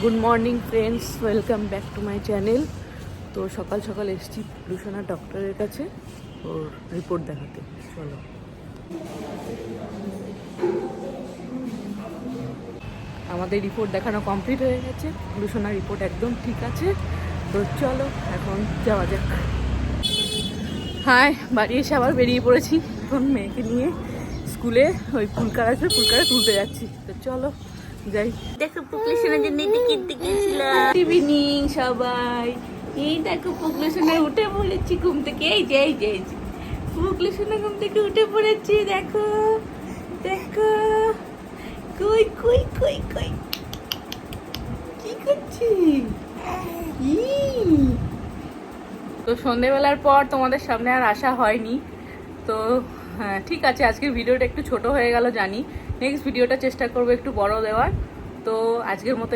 Good morning friends, welcome back to my channel. তো সকাল সকাল এসেছি লুসানা ডক্টরের কাছে ওর রিপোর্ট দেখাতে। চলো, আমাদের রিপোর্ট দেখানো কমপ্লিট হয়ে গেছে। লুসানার রিপোর্ট একদম ঠিক আছে। তো চলো এখন যাওয়া যাক। হ্যাঁ, বাড়ি এসে আবার বেরিয়ে পড়েছি। এখন মেয়েকে নিয়ে স্কুলে ওই ফুলকার আছে, ফুলকারে তুলতে যাচ্ছি। তো চলো যাই। দেখো পুকলেশনের জন্য টিকিট দিয়েছিলাম। ইভিনিং সবাই, এই দেখো পুকলেশনে উঠে পড়েছি ঘুম থেকে। এই যে পুকলেশনে ঘুম থেকে উঠে পড়েছি। দেখো দেখো, কই কই কই কই কি করছি? তো সন্ধেবেলার পর তোমাদের সামনে আর আসা হয়নি। তো হ্যাঁ, ঠিক আছে, আজকের ভিডিওটা একটু ছোট হয়ে গেল জানি। নেক্সট ভিডিওটা চেষ্টা করবো একটু বড় দেওয়ার। তো আজকের মতো